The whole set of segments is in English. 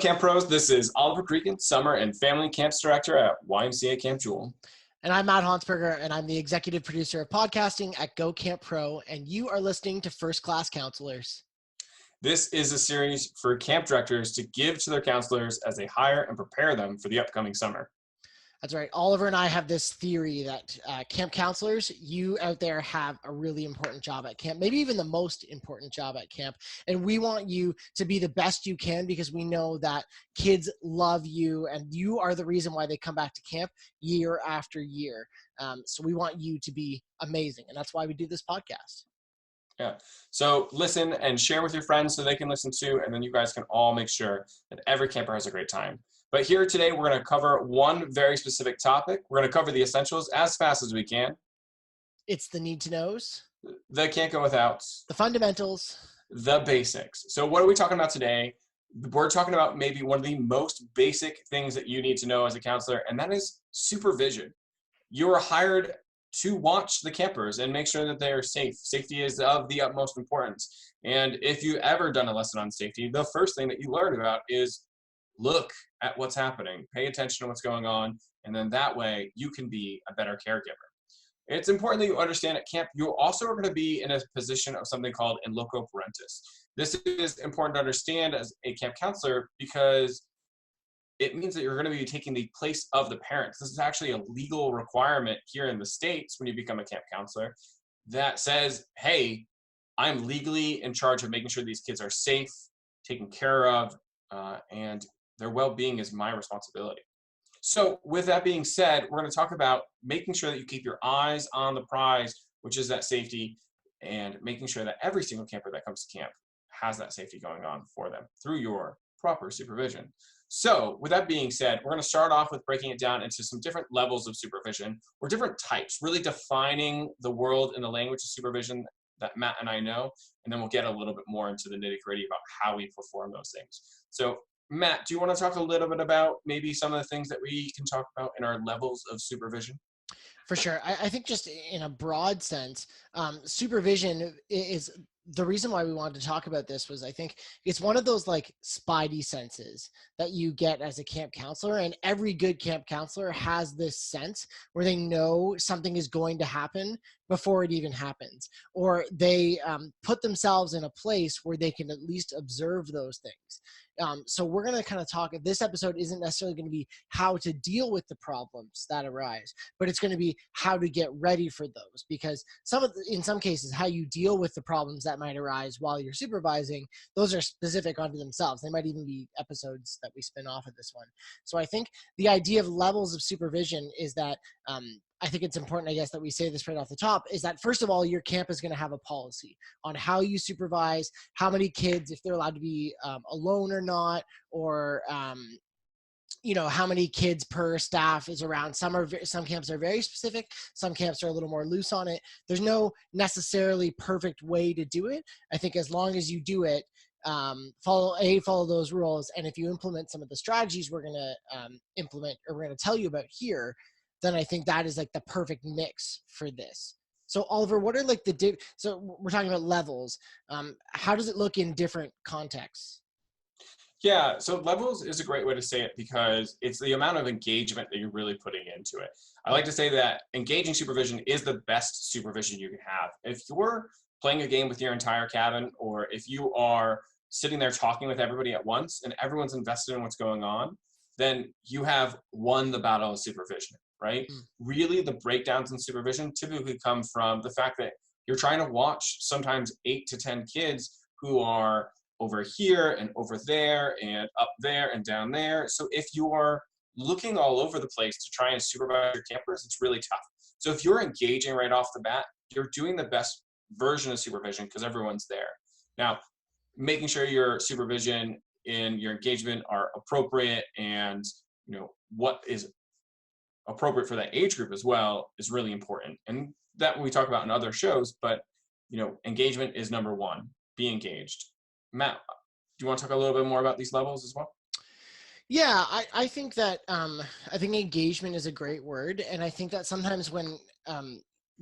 Camp Pros. This is Oliver Cregan, Summer and Family Camps Director at YMCA Camp Jewel. And I'm Matt Hansberger, and I'm the executive producer of podcasting at Go Camp Pro, and you are listening to First Class Counselors. This is a series for camp directors to give to their counselors as they hire and prepare them for the upcoming summer. That's right. Oliver and I have this theory that camp counselors, you out there have a really important job at camp, maybe even the most important job at camp. And we want you to be the best you can because we know that kids love you and you are the reason why they come back to camp year after year. So we want you to be amazing. And that's why we do this podcast. Yeah. So listen and share with your friends so they can listen too. And then you guys can all make sure that every camper has a great time. But here today, we're going to cover one very specific topic. We're going to cover the essentials as fast as we can. It's the need to knows. The can't go without. The fundamentals. The basics. So what are we talking about today? We're talking about maybe one of the most basic things that you need to know as a counselor, and that is supervision. You are hired to watch the campers and make sure that they are safe. Safety is of the utmost importance. And if you've ever done a lesson on safety, the first thing that you learn about is look at what's happening, pay attention to what's going on, and then that way you can be a better caregiver. It's important that you understand at camp, you also are going to be in a position of something called in loco parentis. This is important to understand as a camp counselor because it means that you're going to be taking the place of the parents. This is actually a legal requirement here in the States when you become a camp counselor that says, hey, I'm legally in charge of making sure these kids are safe, taken care of, and their well-being is my responsibility. So with that being said, we're going to talk about making sure that you keep your eyes on the prize, which is that safety, and making sure that every single camper that comes to camp has that safety going on for them through your proper supervision. So with that being said, we're going to start off with breaking it down into some different levels of supervision or different types, really defining the world in the language of supervision that Matt and I know, and then we'll get a little bit more into the nitty-gritty about how we perform those things. So Matt, do you want to talk a little bit about maybe some of the things that we can talk about in our levels of supervision? For sure. I think just in a broad sense, supervision is the reason why we wanted to talk about this was I think it's one of those like spidey senses that you get as a camp counselor, and every good camp counselor has this sense where they know something is going to happen before it even happens, or they put themselves in a place where they can at least observe those things. So we're going to kind of talk, this episode isn't necessarily going to be how to deal with the problems that arise, but it's going to be how to get ready for those, because in some cases, how you deal with the problems that might arise while you're supervising, those are specific unto themselves. They might even be episodes that we spin off of this one. So I think the idea of levels of supervision is that, I think it's important, I guess, that we say this right off the top, is that first of all, your camp is going to have a policy on how you supervise, how many kids, if they're allowed to be alone or not, or how many kids per staff is around. Some camps are very specific. Some camps are a little more loose on it. There's no necessarily perfect way to do it. I think as long as you do it, follow those rules. And if you implement some of the strategies we're going to implement, or we're going to tell you about here, then I think that is like the perfect mix for this. So Oliver, what are like so we're talking about levels. How does it look in different contexts? Yeah, so levels is a great way to say it because it's the amount of engagement that you're really putting into it. I like to say that engaging supervision is the best supervision you can have. If you're playing a game with your entire cabin, or if you are sitting there talking with everybody at once and everyone's invested in what's going on, then you have won the battle of supervision, right? Really, the breakdowns in supervision typically come from the fact that you're trying to watch sometimes 8 to 10 kids who are over here and over there and up there and down there. So if you are looking all over the place to try and supervise your campers, it's really tough. So if you're engaging right off the bat, you're doing the best version of supervision because everyone's there. Now, making sure your supervision and your engagement are appropriate and what is appropriate for that age group as well is really important. And that we talk about in other shows, but engagement is number one. Be engaged. Matt, do you want to talk a little bit more about these levels as well? Yeah, I think that I think engagement is a great word, and I think that sometimes when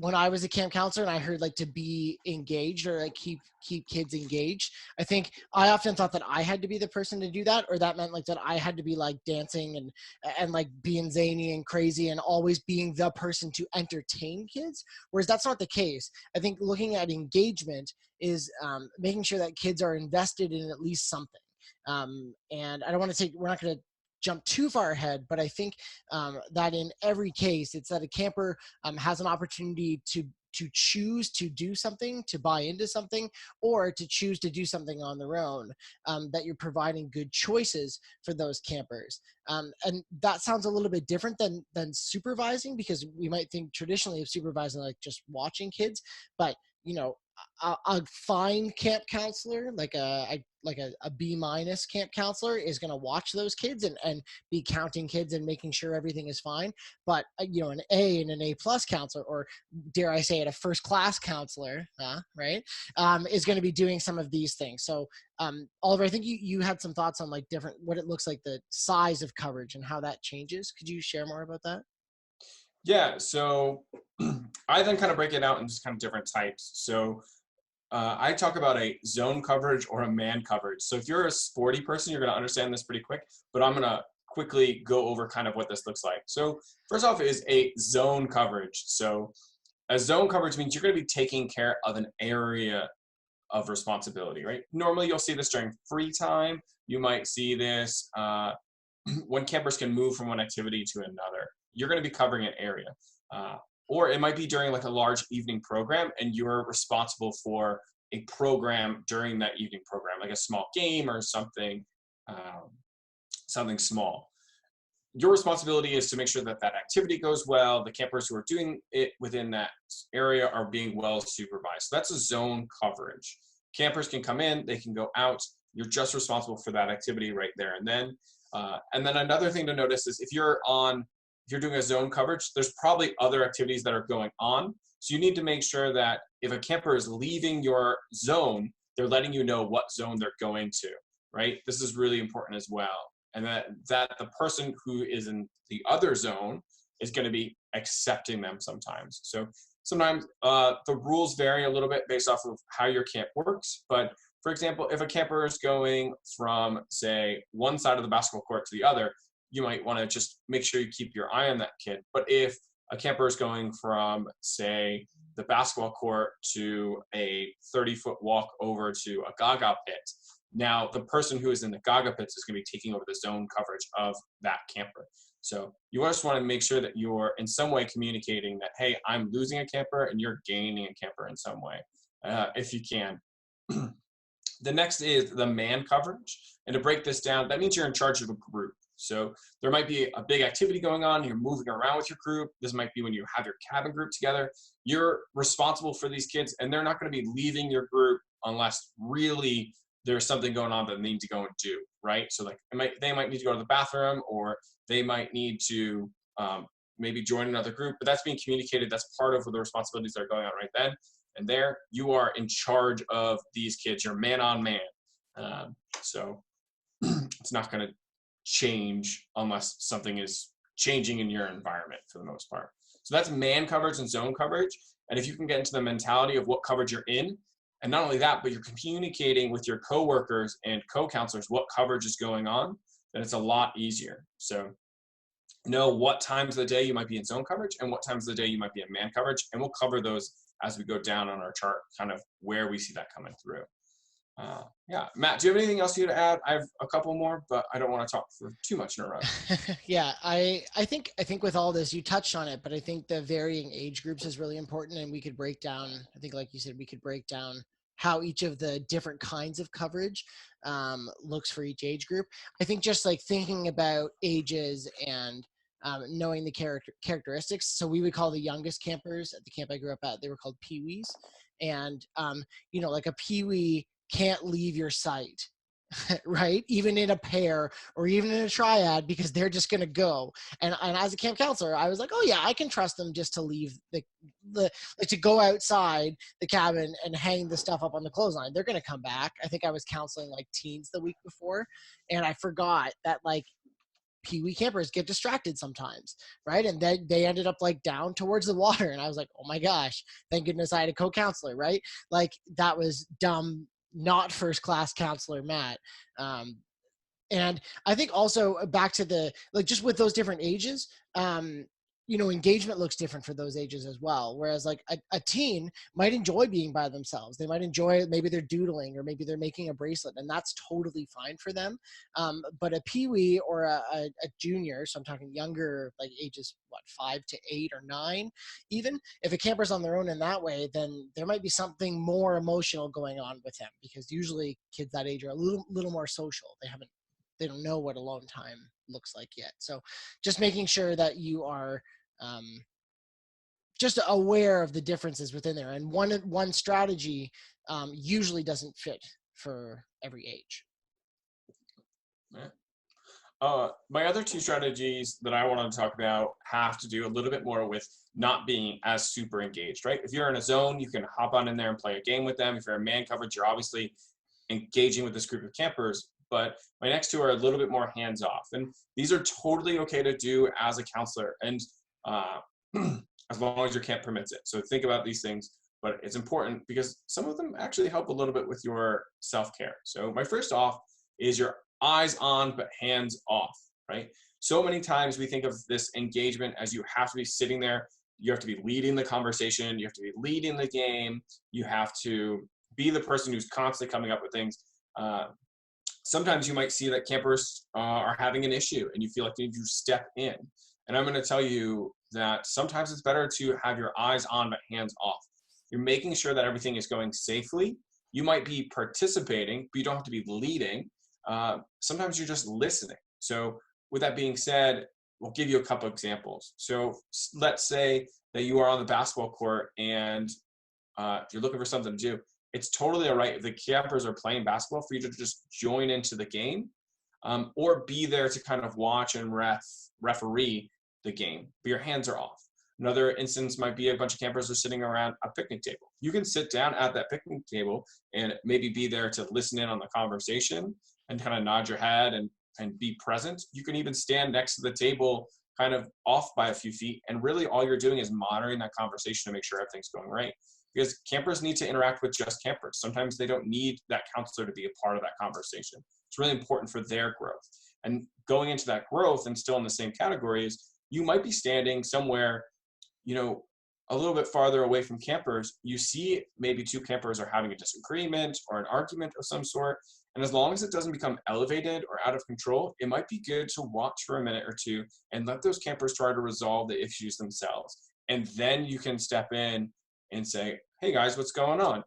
when I was a camp counselor and I heard like to be engaged or like keep kids engaged, I think I often thought that I had to be the person to do that, or that meant like that I had to be like dancing and like being zany and crazy and always being the person to entertain kids. Whereas that's not the case. I think looking at engagement is making sure that kids are invested in at least something. And I don't want to say, we're not going to jump too far ahead, but I think that in every case, it's that a camper has an opportunity to choose to do something, to buy into something, or to choose to do something on their own, that you're providing good choices for those campers. And that sounds a little bit different than supervising, because we might think traditionally of supervising like just watching kids, but you know, a fine camp counselor, like a B- camp counselor, is going to watch those kids and be counting kids and making sure everything is fine. But you know, an A and an A+ counselor, or dare I say it, a first class counselor, right, is going to be doing some of these things. So Oliver, I think you had some thoughts on like different, what it looks like, the size of coverage and how that changes. Could you share more about that? Yeah, so I then kind of break it out into kind of different types. So I talk about a zone coverage or a man coverage. So if you're a sporty person, you're going to understand this pretty quick, but I'm going to quickly go over kind of what this looks like. So first off is a zone coverage. So a zone coverage means you're going to be taking care of an area of responsibility, right? Normally you'll see this during free time. You might see this when campers can move from one activity to another. You're going to be covering an area. Or it might be during like a large evening program and you're responsible for a program during that evening program, like a small game or something, something small. Your responsibility is to make sure that that activity goes well. The campers who are doing it within that area are being well supervised. So that's a zone coverage. Campers can come in, they can go out. You're just responsible for that activity right there and then. And then another thing to notice is if you're doing a zone coverage, there's probably other activities that are going on. So you need to make sure that if a camper is leaving your zone, they're letting you know what zone they're going to, right? This is really important as well. And that the person who is in the other zone is going to be accepting them sometimes. So sometimes the rules vary a little bit based off of how your camp works. But for example, if a camper is going from, say, one side of the basketball court to the other, you might want to just make sure you keep your eye on that kid. But if a camper is going from, say, the basketball court to a 30-foot walk over to a Gaga pit, now the person who is in the Gaga pits is going to be taking over the zone coverage of that camper. So you just want to make sure that you're in some way communicating that, hey, I'm losing a camper and you're gaining a camper in some way, if you can. The next is the man coverage. And to break this down, that means you're in charge of a group. So there might be a big activity going on. You're moving around with your group. This might be when you have your cabin group together. You're responsible for these kids, and they're not going to be leaving your group unless really there's something going on that they need to go and do, right? So like they might need to go to the bathroom, or they might need to maybe join another group, but that's being communicated. That's part of the responsibilities that are going on right then. And there you are in charge of these kids. You're man on man. So it's not going to change unless something is changing in your environment for the most part. So that's man coverage and zone coverage. And if you can get into the mentality of what coverage you're in, and not only that, but you're communicating with your coworkers and co-counselors what coverage is going on, then it's a lot easier. So know what times of the day you might be in zone coverage and what times of the day you might be in man coverage. And we'll cover those as we go down on our chart, kind of where we see that coming through. Yeah, Matt, do you have anything else you to add? I have a couple more, but I don't want to talk for too much in a row. Yeah, I think with all this, you touched on it, but I think the varying age groups is really important, and we could break down, I think like you said, we could break down how each of the different kinds of coverage looks for each age group. I think just like thinking about ages and knowing the characteristics. So we would call the youngest campers at the camp I grew up at, they were called peewees. And, you know, like a peewee can't leave your sight, right? Even in a pair or even in a triad, because they're just going to go. And as a camp counselor, I was like, oh yeah, I can trust them just to leave to go outside the cabin and hang the stuff up on the clothesline. They're going to come back. I think I was counseling like teens the week before, and I forgot that like Pee-wee campers get distracted sometimes, right? And then they ended up like down towards the water. And I was like, oh my gosh, thank goodness I had a co-counselor, right? Like that was dumb, not first class counselor Matt. And I think also back to the, like, just with those different ages, engagement looks different for those ages as well. Whereas like a teen might enjoy being by themselves. They might enjoy, maybe they're doodling or maybe they're making a bracelet, and that's totally fine for them. But a peewee or a junior, so I'm talking younger, like ages, 5 to 8 or 9, even if a camper's on their own in that way, then there might be something more emotional going on with them, because usually kids that age are a little more social. They don't know what alone time looks like yet. So just making sure that you are just aware of the differences within there. And one strategy usually doesn't fit for every age. My other two strategies that I wanted to talk about have to do a little bit more with not being as super engaged, right? If you're in a zone, you can hop on in there and play a game with them. If you're in man coverage, you're obviously engaging with this group of campers. But my next two are a little bit more hands off. And these are totally okay to do as a counselor, and as long as your camp permits it. So think about these things, but it's important because some of them actually help a little bit with your self-care. So my first off is your eyes on, but hands off, right? So many times we think of this engagement as you have to be sitting there, you have to be leading the conversation, you have to be leading the game, you have to be the person who's constantly coming up with things. Sometimes you might see that campers are having an issue and you feel like you need to step in. And I'm going to tell you that sometimes it's better to have your eyes on but hands off. You're making sure that everything is going safely. You might be participating, but you don't have to be leading. Sometimes you're just listening. So with that being said, we'll give you a couple examples. So let's say that you are on the basketball court and you're looking for something to do. It's totally all right if the campers are playing basketball for you to just join into the game, or be there to kind of watch and referee the game, but your hands are off. Another instance might be a bunch of campers are sitting around a picnic table. You can sit down at that picnic table and maybe be there to listen in on the conversation and kind of nod your head and be present. You can even stand next to the table kind of off by a few feet, and really all you're doing is monitoring that conversation to make sure everything's going right. Because campers need to interact with just campers. Sometimes they don't need that counselor to be a part of that conversation. It's really important for their growth. And going into that growth and still in the same categories, you might be standing somewhere, a little bit farther away from campers. You see maybe two campers are having a disagreement or an argument of some sort. And as long as it doesn't become elevated or out of control, it might be good to watch for a minute or two and let those campers try to resolve the issues themselves. And then you can step in and say, hey guys, what's going on?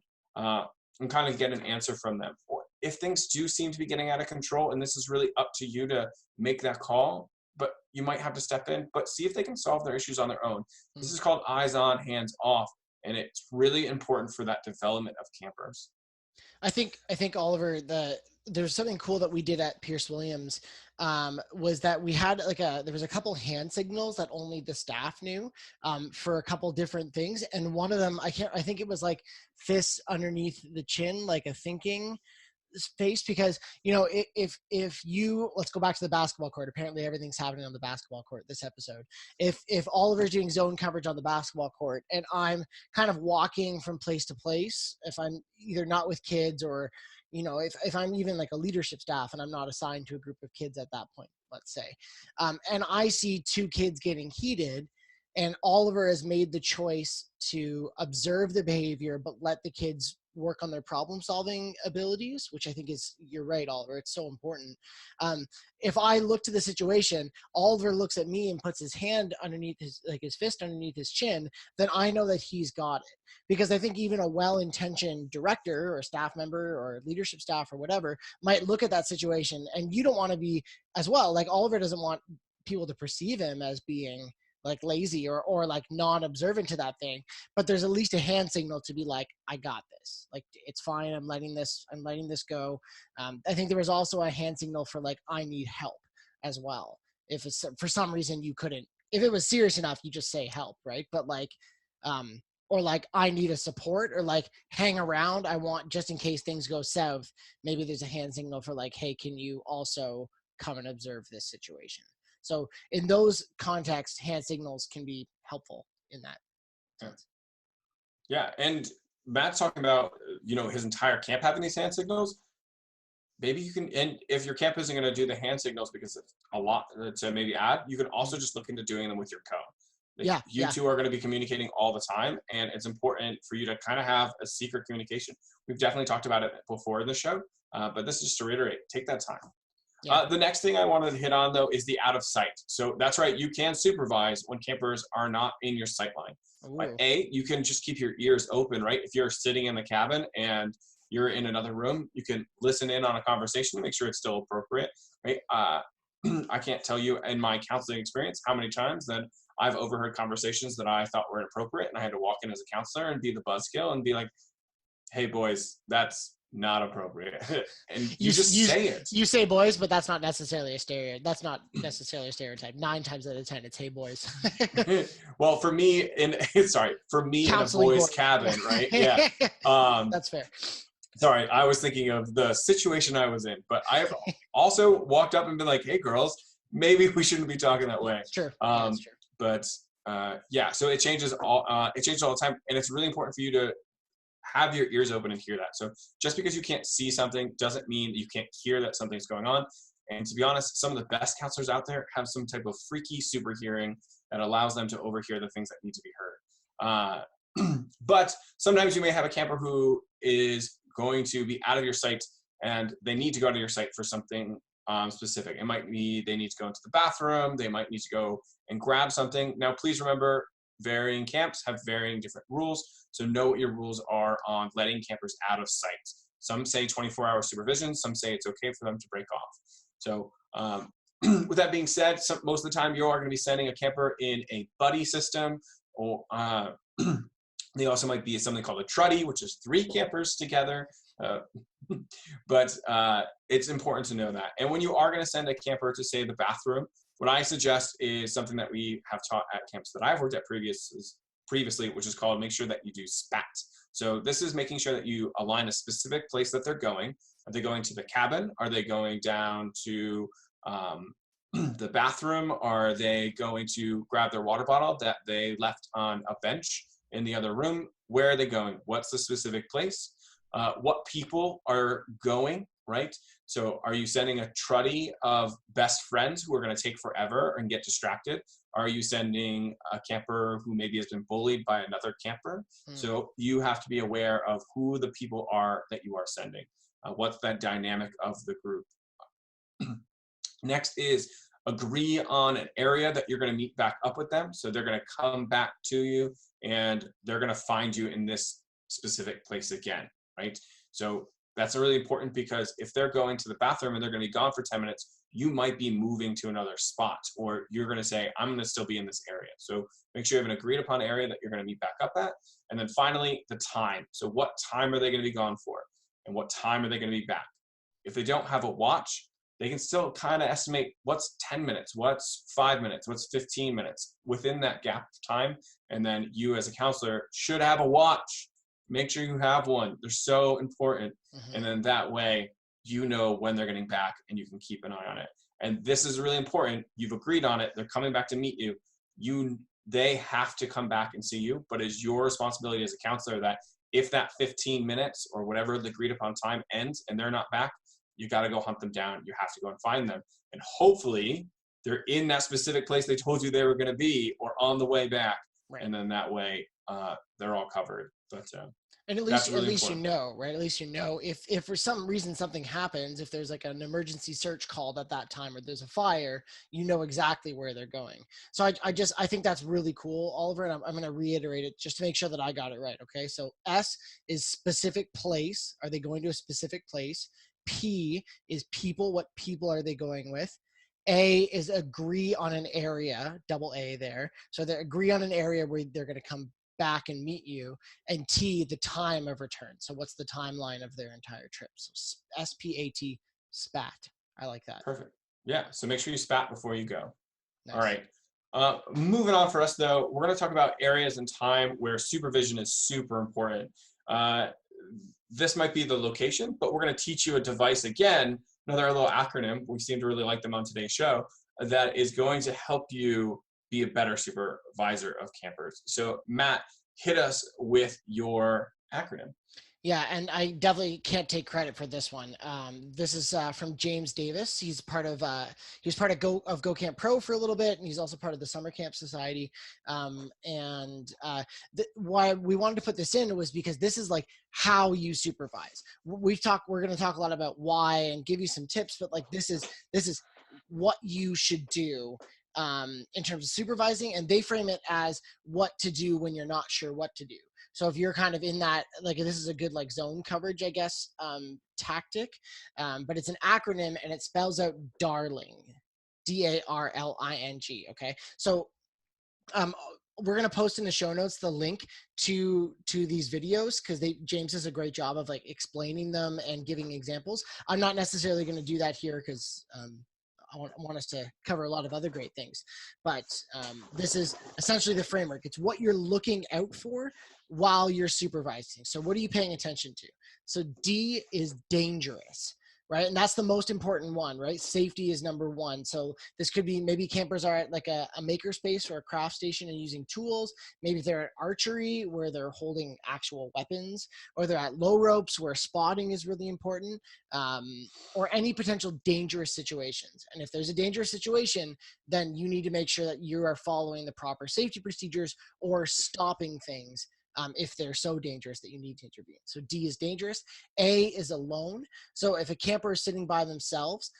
And kind of get an answer from them. If things do seem to be getting out of control, and this is really up to you to make that call, but you might have to step in, but see if they can solve their issues on their own. This is called eyes on, hands off, and it's really important for that development of campers. I think Oliver, there's something cool that we did at Pierce Williams, was that we had there was a couple hand signals that only the staff knew, for a couple different things. And one of them, I think it was like fists underneath the chin, like a thinking space, because if you, let's go back to the basketball court. Apparently everything's happening on the basketball court this episode. If Oliver's doing zone coverage on the basketball court and I'm kind of walking from place to place, if I'm either not with kids or if I'm even like a leadership staff and I'm not assigned to a group of kids at that point, let's say, and I see two kids getting heated, and Oliver has made the choice to observe the behavior but let the kids work on their problem solving abilities, which I think is, you're right, Oliver, it's so important. If I look to the situation, Oliver looks at me and puts his hand underneath his fist underneath his chin, then I know that he's got it. Because I think even a well-intentioned director or staff member or leadership staff or whatever might look at that situation, and you don't want to be as well. Like Oliver doesn't want people to perceive him as being like lazy or like non-observant to that thing, but there's at least a hand signal to be like, I got this, like it's fine, I'm letting this go. I think there was also a hand signal for like, I need help as well. If it's for some reason you couldn't, if it was serious enough, you just say help, right? But like or like, I need a support, or like, hang around, I want, just in case things go south, maybe there's a hand signal for like, hey, can you also come and observe this situation? So in those contexts, hand signals can be helpful in that sense. Yeah, and Matt's talking about, his entire camp having these hand signals. Maybe you can, and if your camp isn't going to do the hand signals because it's a lot to maybe add, you can also just look into doing them with your cone. You two are going to be communicating all the time, and it's important for you to kind of have a secret communication. We've definitely talked about it before in the show, but this is just to reiterate, take that time. Yeah. The next thing I wanted to hit on, though, is the out of sight. So that's right, you can supervise when campers are not in your sight line. Right? You can just keep your ears open, right? If you're sitting in the cabin and you're in another room, you can listen in on a conversation, make sure it's still appropriate, right? I can't tell you in my counseling experience how many times that I've overheard conversations that I thought were inappropriate, and I had to walk in as a counselor and be the buzzkill and be like, hey, boys, that's not appropriate. And you say it. You say boys, but that's not necessarily a stereotype. That's not necessarily a stereotype. 9 times out of 10, it's hey, boys. Well, for me, in a boys' cabin, right? Yeah. That's fair. Sorry, I was thinking of the situation I was in, but I've also walked up and been like, hey, girls, maybe we shouldn't be talking that way. Sure. That's true. But so it changes all the time, and it's really important for you to have your ears open and hear that. So just because you can't see something doesn't mean you can't hear that something's going on. And to be honest, some of the best counselors out there have some type of freaky super hearing that allows them to overhear the things that need to be heard. But sometimes you may have a camper who is going to be out of your sight, and they need to go out of your sight for something specific. It might be they need to go into the bathroom. They might need to go and grab something. Now, please remember, varying camps have varying different rules. So know what your rules are on letting campers out of sight. Some say 24-hour supervision. Some say it's okay for them to break off. So with that being said, most of the time you are going to be sending a camper in a buddy system, or they also might be something called a truddy, which is 3 campers together. But it's important to know that. And when you are going to send a camper to, say, the bathroom, what I suggest is something that we have taught at camps that I've worked at previously, which is called make sure that you do SPAT. So this is making sure that you align a specific place that they're going. Are they going to the cabin? Are they going down to the bathroom? Are they going to grab their water bottle that they left on a bench in the other room? Where are they going? What's the specific place? What people are going, right? So are you sending a truddy of best friends who are going to take forever and get distracted? Are you sending a camper who maybe has been bullied by another camper? So you have to be aware of who the people are that you are sending. What's that dynamic of the group? Next is agree on an area that you're going to meet back up with them. So they're going to come back to you and they're going to find you in this specific place again, right? So that's really important, because if they're going to the bathroom and they're going to be gone for 10 minutes, you might be moving to another spot, or you're going to say, I'm going to still be in this area. So make sure you have an agreed upon area that you're going to meet back up at. And then finally, the time. So what time are they going to be gone for? And what time are they going to be back? If they don't have a watch, they can still kind of estimate what's 10 minutes, what's 5 minutes, what's 15 minutes within that gap of time. And then you as a counselor should have a watch. Make sure you have one. They're so important. And then that way, you know when they're getting back and you can keep an eye on it. And this is really important. You've agreed on it. They're coming back to meet you. They have to come back and see you, but it's your responsibility as a counselor that if that 15 minutes or whatever the agreed upon time ends and they're not back, you got to go hunt them down. You have to go and find them. And hopefully they're in that specific place they told you they were going to be, or on the way back. Right. And then that way they're all covered. But and at least you know, right? At least you know if for some reason something happens, if there's like an emergency search called at that time, or there's a fire, you know exactly where they're going. So I think that's really cool, Oliver, and I'm going to reiterate it just to make sure that I got it right. Okay. So S is specific place. Are they going to a specific place? P is people. What people are they going with? A is agree on an area, double A there. So they agree on an area where they're going to come back and meet you. And T, the time of return. So what's the timeline of their entire trip? So SPAT, SPAT. I like that. Perfect. Yeah. So make sure you SPAT before you go. Nice. All right. Moving on for us, though, we're going to talk about areas in time where supervision is super important. This might be the location, but we're going to teach you a device again, another little acronym. We seem to really like them on today's show. that is going to help you be a better supervisor of campers. So Matt, hit us with your acronym. Yeah, and I definitely can't take credit for this one. This is from James Davis. He's part of he was part of Go Camp Pro for a little bit, and he's also part of the Summer Camp Society. Why we wanted to put this in was because this is like how you supervise. We're going to talk a lot about why and give you some tips, but like this is what you should do in terms of supervising, and they frame it as what to do when you're not sure what to do. So if you're kind of in that, like this is a good like zone coverage, I guess, tactic, but it's an acronym and it spells out DARLING, DARLING. Okay, so we're gonna post in the show notes the link to these videos because James does a great job of like explaining them and giving examples. I'm not necessarily gonna do that here because I want us to cover a lot of other great things, but this is essentially the framework. It's what you're looking out for while you're supervising. So what are you paying attention to? So D is dangerous, right? And that's the most important one, right? Safety is number one. So this could be maybe campers are at like a makerspace or a craft station and using tools. Maybe they're at archery where they're holding actual weapons, or they're at low ropes where spotting is really important, or any potential dangerous situations. And if there's a dangerous situation, then you need to make sure that you are following the proper safety procedures or stopping things if they're so dangerous that you need to intervene. So D is dangerous. A is alone. So if a camper is sitting by themselves,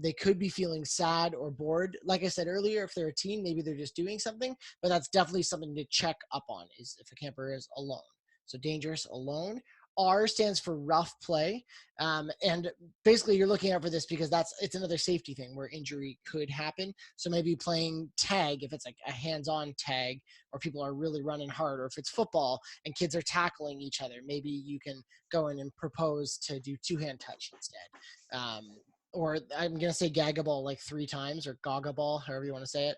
they could be feeling sad or bored. Like I said earlier, if they're a teen, maybe they're just doing something, but that's definitely something to check up on, is if a camper is alone. So dangerous, alone. R stands for rough play. And basically you're looking out for this because it's another safety thing where injury could happen. So maybe playing tag, if it's like a hands-on tag, or people are really running hard, or if it's football and kids are tackling each other, maybe you can go in and propose to do two-hand touch instead. Or I'm going to say gagaball like 3 times, or gagaball, however you want to say it.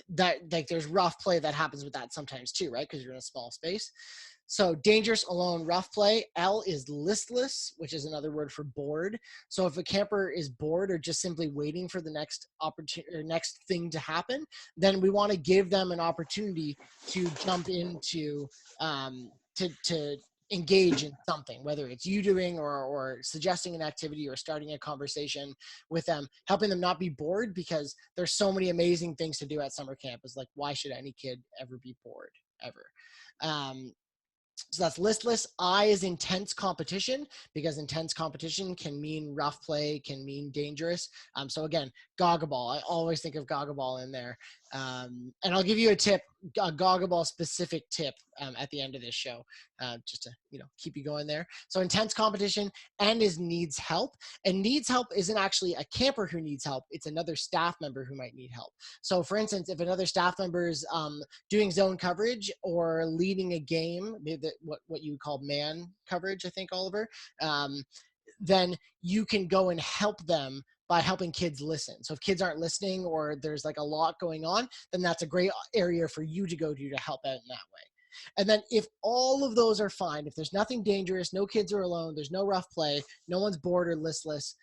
That like there's rough play that happens with that sometimes too, right? Because you're in a small space. So dangerous, alone, rough play. L is listless, which is another word for bored. So if a camper is bored or just simply waiting for the next opportunity or next thing to happen, then we want to give them an opportunity to jump into to engage in something, whether it's you doing or suggesting an activity or starting a conversation with them, helping them not be bored, because there's so many amazing things to do at summer camp. Is like, why should any kid ever be bored ever? So that's listless. I is intense competition, because intense competition can mean rough play, can mean dangerous. So again, goggaball. I always think of goggaball in there. And I'll give you a tip, a goggaball specific tip at the end of this show, just to keep you going there. So intense competition. N is needs help. And needs help isn't actually a camper who needs help. It's another staff member who might need help. So for instance, if another staff member is doing zone coverage or leading a game, maybe what you would call man coverage, I think, Oliver, then you can go and help them by helping kids listen. So if kids aren't listening, or there's like a lot going on, then that's a great area for you to go to help out in that way. And then if all of those are fine, if there's nothing dangerous, no kids are alone, there's no rough play, no one's bored or listless,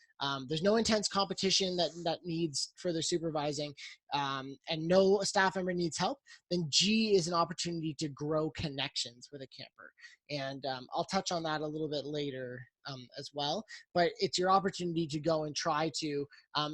there's no intense competition that needs further supervising, and no staff member needs help, then G is an opportunity to grow connections with a camper. And I'll touch on that a little bit later as well. But it's your opportunity to go and try to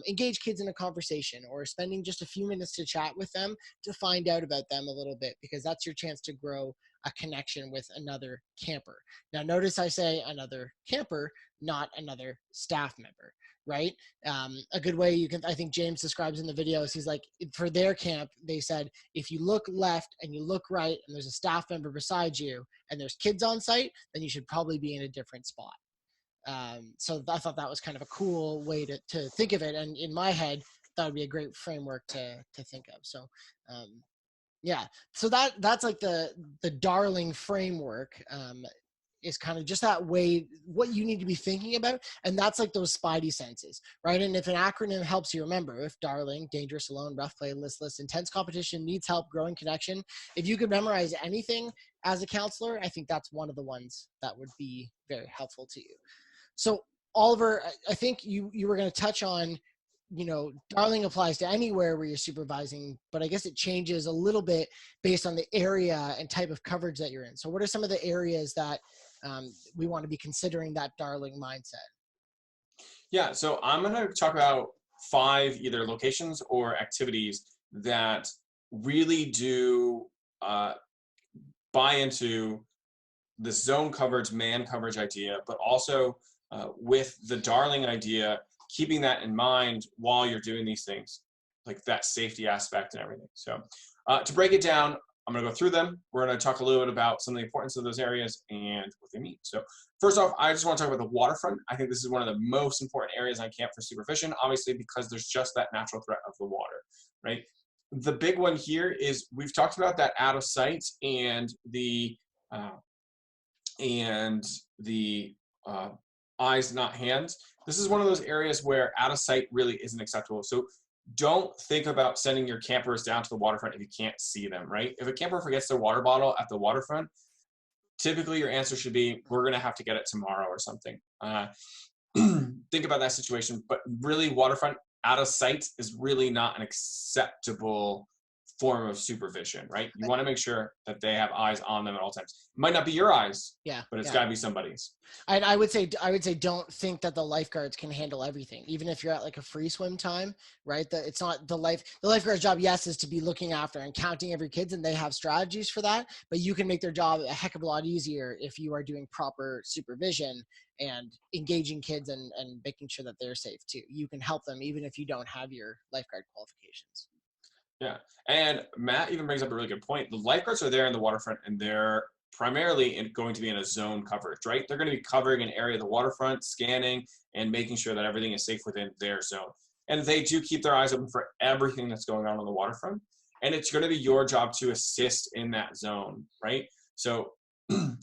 engage kids in a conversation, or spending just a few minutes to chat with them to find out about them a little bit, because that's your chance to grow a connection with another camper. Now, notice I say another camper, not another staff member, right? A good way I think James describes in the videos, he's like, for their camp, they said, if you look left and you look right and there's a staff member beside you and there's kids on site, then you should probably be in a different spot. So I thought that was kind of a cool way to think of it. And in my head, that would be a great framework to think of. So, yeah, so that's like the Darling framework, is kind of just that way, what you need to be thinking about. And that's like those spidey senses, right? And if an acronym helps you remember, if Darling, dangerous, alone, rough play, listless, intense competition, needs help, growing connection, if you could memorize anything as a counselor, I think that's one of the ones that would be very helpful to you. So Oliver, I think you were going to touch on Darling applies to anywhere where you're supervising, but I guess it changes a little bit based on the area and type of coverage that you're in. So what are some of the areas that we want to be considering that Darling mindset? Yeah, so I'm going to talk about 5 either locations or activities that really do buy into the zone coverage, man coverage idea, but also with the Darling idea, keeping that in mind while you're doing these things, like that safety aspect and everything. So to break it down, I'm going to go through them. We're going to talk a little bit about some of the importance of those areas and what they mean. So first off, I just want to talk about the waterfront. I think this is one of the most important areas on camp for supervision, obviously, because there's just that natural threat of the water, right? The big one here is we've talked about that out of sight and the eyes, not hands. This is one of those areas where out of sight really isn't acceptable. So don't think about sending your campers down to the waterfront if you can't see them, right? If a camper forgets their water bottle at the waterfront, typically your answer should be, we're going to have to get it tomorrow or something. Think about that situation, but really waterfront out of sight is really not an acceptable form of supervision, right? You want to make sure that they have eyes on them at all times. It might not be your eyes, but it's got to be somebody's. And I would say don't think that the lifeguards can handle everything, even if you're at like a free swim time, right? That it's not the lifeguard's job, yes, is to be looking after and counting every kids, and they have strategies for that, but you can make their job a heck of a lot easier if you are doing proper supervision and engaging kids and making sure that they're safe too. You can help them even if you don't have your lifeguard qualifications. Yeah, and Matt even brings up a really good point. The lifeguards are there in the waterfront, and they're primarily going to be in a zone coverage, right? They're going to be covering an area of the waterfront, scanning, and making sure that everything is safe within their zone. And they do keep their eyes open for everything that's going on the waterfront. And it's going to be your job to assist in that zone, right? So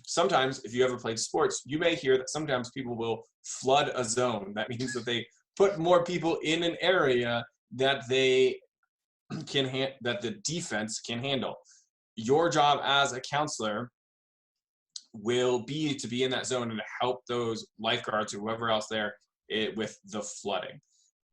sometimes, if you ever played sports, you may hear that sometimes people will flood a zone. That means that they put more people in an area that they that the defense can handle. Your job as a counselor will be to be in that zone and to help those lifeguards or whoever else there with the flooding.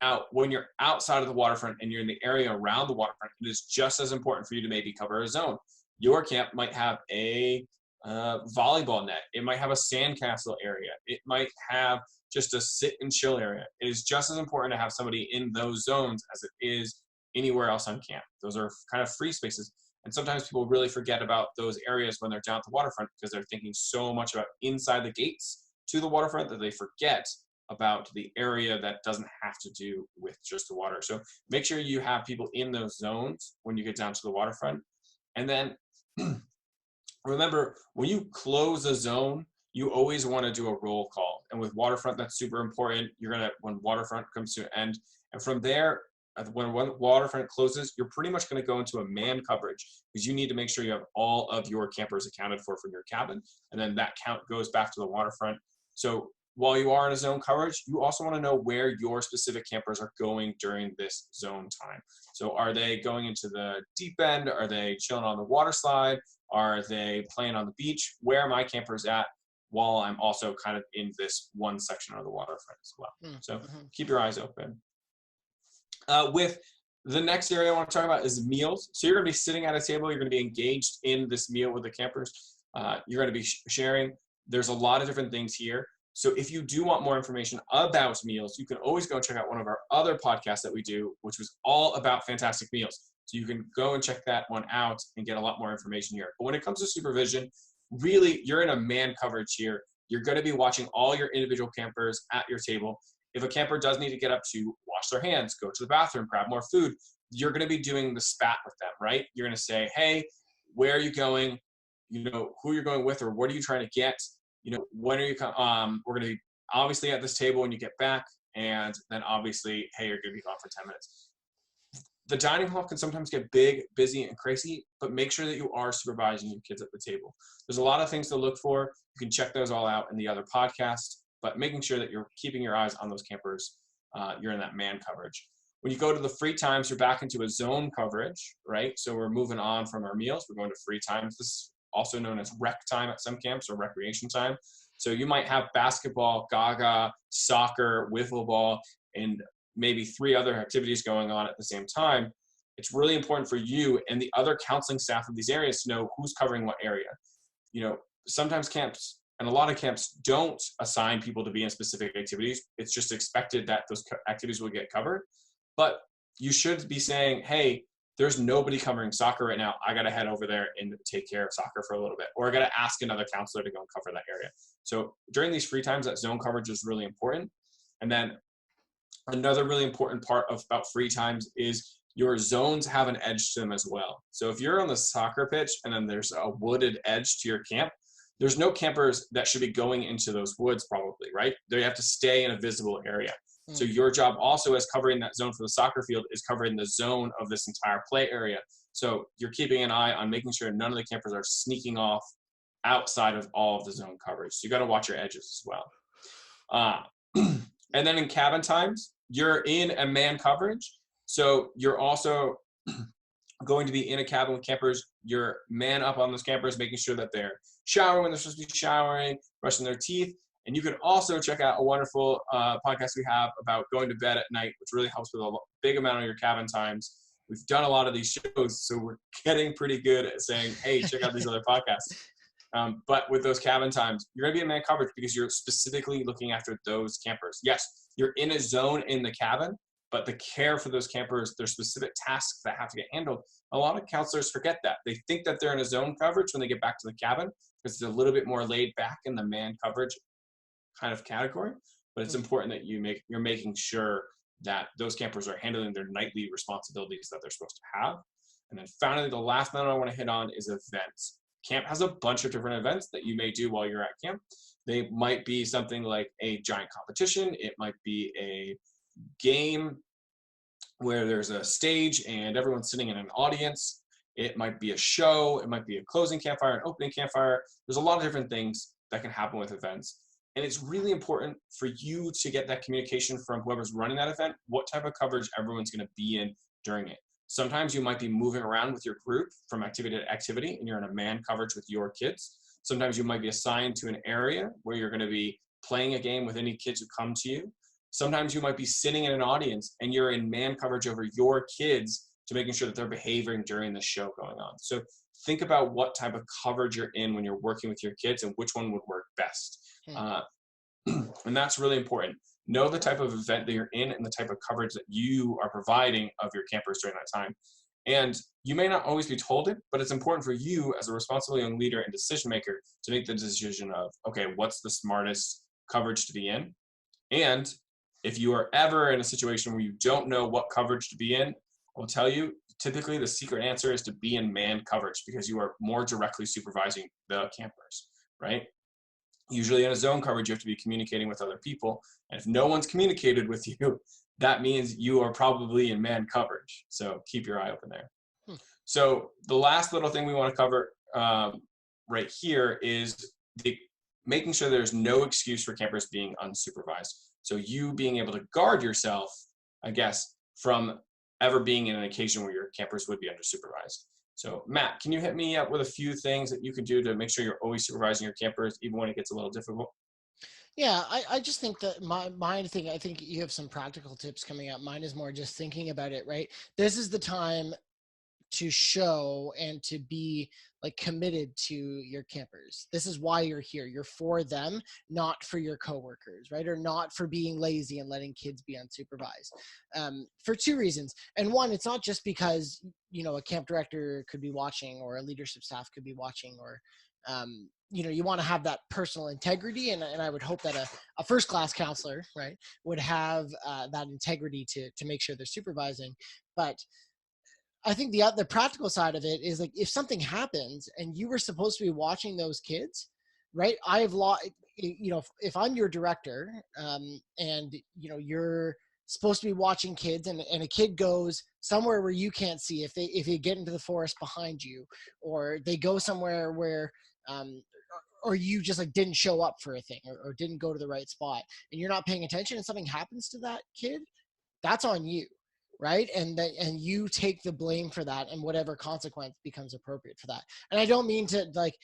Now, when you're outside of the waterfront and you're in the area around the waterfront, it is just as important for you to maybe cover a zone. Your camp might have a volleyball net. It might have a sandcastle area. It might have just a sit and chill area. It is just as important to have somebody in those zones as it is anywhere else on camp. Those are kind of free spaces. And sometimes people really forget about those areas when they're down at the waterfront because they're thinking so much about inside the gates to the waterfront that they forget about the area that doesn't have to do with just the water. So make sure you have people in those zones when you get down to the waterfront. And then remember, when you close a zone, you always want to do a roll call. And with waterfront, that's super important. When waterfront comes to an end, and from there, when one waterfront closes, you're pretty much going to go into a man coverage because you need to make sure you have all of your campers accounted for from your cabin. And then that count goes back to the waterfront. So while you are in a zone coverage, you also want to know where your specific campers are going during this zone time. So are they going into the deep end? Are they chilling on the water slide? Are they playing on the beach? Where are my campers at while I'm also kind of in this one section of the waterfront as well? So keep your eyes open. With the next area I want to talk about is meals. So you're going to be sitting at a table. You're going to be engaged in this meal with the campers. You're going to be sharing. There's a lot of different things here. So if you do want more information about meals, you can always go check out one of our other podcasts that we do, which was all about fantastic meals. So you can go and check that one out and get a lot more information here. But when it comes to supervision, really, you're in a man coverage here. You're going to be watching all your individual campers at your table. If a camper does need to get up to wash their hands, go to the bathroom, grab more food, you're going to be doing the spat with them, right? You're going to say, hey, where are you going? Who you're going with, or what are you trying to get? When are you coming? We're going to be obviously at this table when you get back. And then obviously, hey, you're going to be gone for 10 minutes. The dining hall can sometimes get big, busy, and crazy, but make sure that you are supervising your kids at the table. There's a lot of things to look for. You can check those all out in the other podcast, but making sure that you're keeping your eyes on those campers, you're in that man coverage. When you go to the free times, you're back into a zone coverage, right? So we're moving on from our meals. We're going to free times. This is also known as rec time at some camps, or recreation time. So you might have basketball, gaga, soccer, wiffle ball, and maybe 3 other activities going on at the same time, it's really important for you and the other counseling staff of these areas to know who's covering what area. You know, sometimes camps and a lot of camps don't assign people to be in specific activities. It's just expected that those activities will get covered. But you should be saying, hey, there's nobody covering soccer right now. I got to head over there and take care of soccer for a little bit. Or I got to ask another counselor to go and cover that area. So during these free times, that zone coverage is really important. And then another really important part of about free times is your zones have an edge to them as well. So if you're on the soccer pitch and then there's a wooded edge to your camp, there's no campers that should be going into those woods probably, right? They have to stay in a visible area. So your job also as covering that zone for the soccer field is covering the zone of this entire play area. So you're keeping an eye on making sure none of the campers are sneaking off outside of all of the zone coverage. So you got to watch your edges as well. And then in cabin times, you're in a man coverage. So you're also going to be in a cabin with campers. You're man up on those campers, making sure that they're showering when they're supposed to be showering, brushing their teeth. And you can also check out a wonderful podcast we have about going to bed at night, which really helps with a big amount of your cabin times. We've done a lot of these shows, so we're getting pretty good at saying, hey, check out these other podcasts. But with those cabin times, you're going to be in man coverage because you're specifically looking after those campers. Yes, you're in a zone in the cabin, but the care for those campers, there's specific tasks that have to get handled. A lot of counselors forget that. They think that they're in a zone coverage when they get back to the cabin because it's a little bit more laid back in the man coverage kind of category, but it's important that you're making sure that those campers are handling their nightly responsibilities that they're supposed to have. And then finally, the last one I want to hit on is events. Camp has a bunch of different events that you may do while you're at camp. They might be something like a giant competition. It might be a game where there's a stage and everyone's sitting in an audience. It might be a show. It might be a closing campfire, an opening campfire. There's a lot of different things that can happen with events. And it's really important for you to get that communication from whoever's running that event, what type of coverage everyone's going to be in during it. Sometimes you might be moving around with your group from activity to activity, and you're in a man coverage with your kids. Sometimes you might be assigned to an area where you're going to be playing a game with any kids who come to you. Sometimes you might be sitting in an audience and you're in man coverage over your kids to making sure that they're behaving during the show going on. So think about what type of coverage you're in when you're working with your kids and which one would work best. And that's really important. Know the type of event that you're in and the type of coverage that you are providing of your campers during that time. And you may not always be told it, but it's important for you as a responsible young leader and decision maker to make the decision of, okay, what's the smartest coverage to be in? And if you are ever in a situation where you don't know what coverage to be in, I'll tell you, typically the secret answer is to be in man coverage because you are more directly supervising the campers, right? Usually in a zone coverage, you have to be communicating with other people. And if no one's communicated with you, that means you are probably in man coverage. So keep your eye open there. So the last little thing we want to cover right here is making sure there's no excuse for campers being unsupervised. So you being able to guard yourself, I guess, from ever being in an occasion where your campers would be undersupervised. So Matt, can you hit me up with a few things that you can do to make sure you're always supervising your campers, even when it gets a little difficult? Yeah, I just think that I think you have some practical tips coming up. Mine is more just thinking about it, right? This is the time to show and to be like committed to your campers. This is why you're here. You're for them, not for your coworkers, right? Or not for being lazy and letting kids be unsupervised. For two reasons. And one, it's not just because, you know, a camp director could be watching or a leadership staff could be watching or, you know, you want to have that personal integrity. And I would hope that a first-class counselor, right, would have that integrity to make sure they're supervising. But I think the practical side of it is like if something happens and you were supposed to be watching those kids, right? You know, if I'm your director and you know you're supposed to be watching kids and a kid goes somewhere where you can't see if they get into the forest behind you or they go somewhere where or you just like didn't show up for a thing or didn't go to the right spot and you're not paying attention and something happens to that kid, that's on you. Right. And you take the blame for that and whatever consequence becomes appropriate for that. And I don't mean to like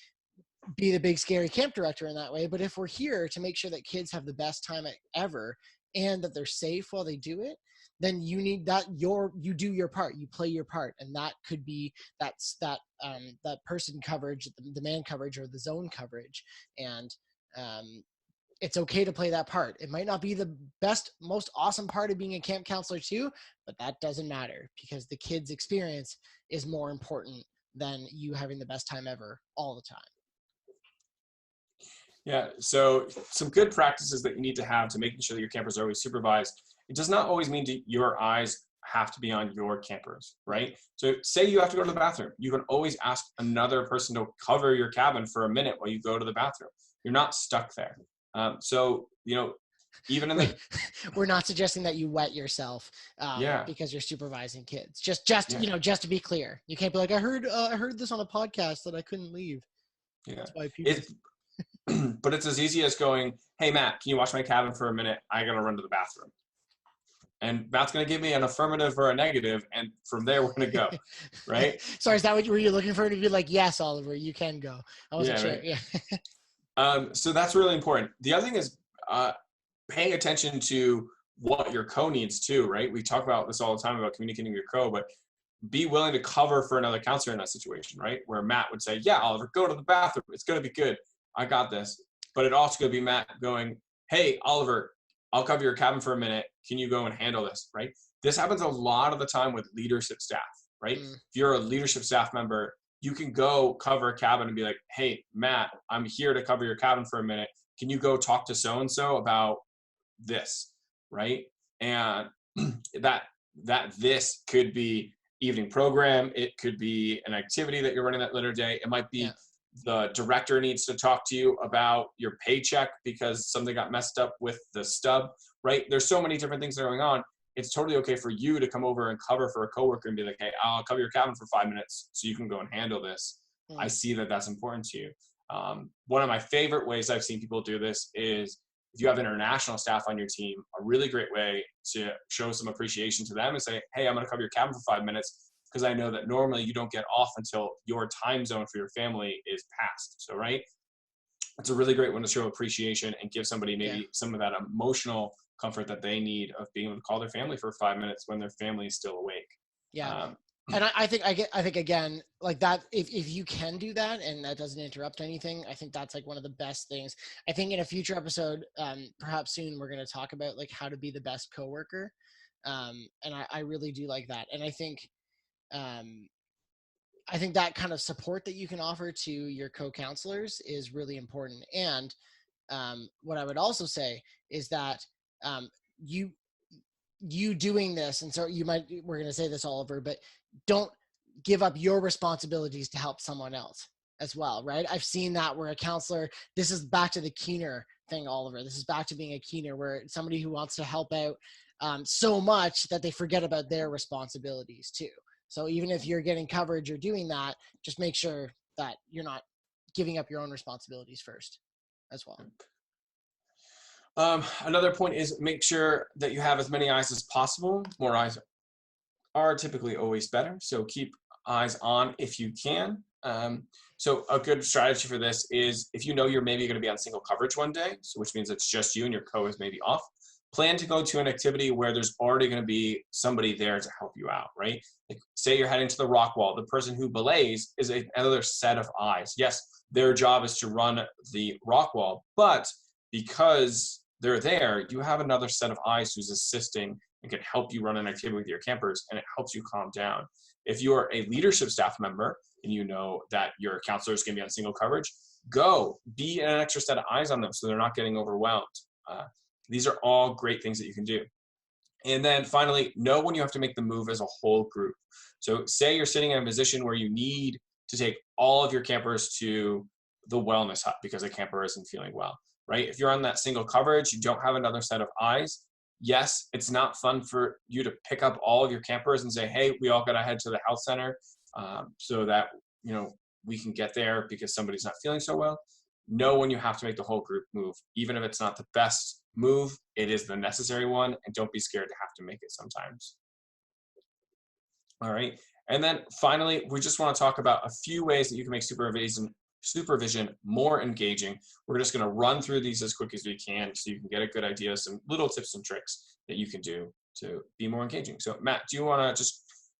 be the big scary camp director in that way, but if we're here to make sure that kids have the best time ever and that they're safe while they do it, then you need that you do your part, you play your part. And that could be that person coverage, the man coverage or the zone coverage. And it's okay to play that part. It might not be the best, most awesome part of being a camp counselor too, but that doesn't matter, because the kids' experience is more important than you having the best time ever all the time. Yeah, so some good practices that you need to have to making sure that your campers are always supervised. It does not always mean your eyes have to be on your campers, right? So say you have to go to the bathroom. You can always ask another person to cover your cabin for a minute while you go to the bathroom. You're not stuck there. So, even in the... We're not suggesting that you wet yourself Yeah. because you're supervising kids. Just Yeah. just to be clear, you can't be like, I heard this on a podcast that I couldn't leave. Yeah. That's why people... But it's as easy as going, hey, Matt, can you watch my cabin for a minute? I got to run to the bathroom. And Matt's going to give me an affirmative or a negative, and from there, we're going to go, right? Sorry, is that what were you looking for? To be like, yes, Oliver, you can go. I wasn't sure. Right. Yeah. So that's really important. The other thing is paying attention to what your co needs too, right? We talk about this all the time about communicating with your co, but be willing to cover for another counselor in that situation, right? Where Matt would say, yeah, Oliver, go to the bathroom. It's going to be good. I got this. But it also could be Matt going, hey, Oliver, I'll cover your cabin for a minute. Can you go and handle this, right? This happens a lot of the time with leadership staff, right? If you're a leadership staff member, you can go cover a cabin and be like, hey, Matt, I'm here to cover your cabin for a minute. Can you go talk to so-and-so about this, right? And that this could be evening program. It could be an activity that you're running that later day. It might be the director needs to talk to you about your paycheck because something got messed up with the stub, right? There's so many different things that are going on. It's totally okay for you to come over and cover for a coworker and be like, hey, I'll cover your cabin for 5 minutes so you can go and handle this. I see that that's important to you. One of my favorite ways I've seen people do this is if you have international staff on your team, a really great way to show some appreciation to them and say, hey, I'm going to cover your cabin for 5 minutes because I know that normally you don't get off until your time zone for your family is passed. So, right? It's a really great one to show appreciation and give somebody maybe some of that emotional comfort that they need of being able to call their family for 5 minutes when their family is still awake. Yeah. And I think again, like that, if you can do that and that doesn't interrupt anything, I think that's like one of the best things. I think in a future episode, perhaps soon, we're going to talk about like how to be the best coworker. And I really do like that. And I think that kind of support that you can offer to your co-counselors is really important. And what I would also say is that you doing this, and so we're going to say this, Oliver, but don't give up your responsibilities to help someone else as well, right? I've seen that where a counselor, this is back to the keener thing, Oliver. This is back to being a keener, where somebody who wants to help out so much that they forget about their responsibilities too. So even if you're getting coverage or doing that, just make sure that you're not giving up your own responsibilities first as well. Another point is make sure that you have as many eyes as possible. More eyes are typically always better. So keep eyes on if you can. So a good strategy for this is if you know you're maybe going to be on single coverage one day, so which means it's just you and your co is maybe off, plan to go to an activity where there's already going to be somebody there to help you out, right? Like say you're heading to the rock wall. The person who belays is another set of eyes. Yes, their job is to run the rock wall, but because they're there, you have another set of eyes who's assisting and can help you run an activity with your campers, and it helps you calm down. If you're a leadership staff member and you know that your counselor is going to be on single coverage, go be an extra set of eyes on them so they're not getting overwhelmed. These are all great things that you can do. And then finally, know when you have to make the move as a whole group. So say you're sitting in a position where you need to take all of your campers to the wellness hut because a camper isn't feeling well, right? If you're on that single coverage, you don't have another set of eyes. Yes, it's not fun for you to pick up all of your campers and say, hey, we all got to head to the health center so that, we can get there because somebody's not feeling so well. Know when you have to make the whole group move. Even if it's not the best move, it is the necessary one, and don't be scared to have to make it sometimes. All right. And then finally, we just want to talk about a few ways that you can make supervision more engaging. We're just going to run through these as quick as we can so you can get a good idea, some little tips and tricks that you can do to be more engaging. So Matt, do you want to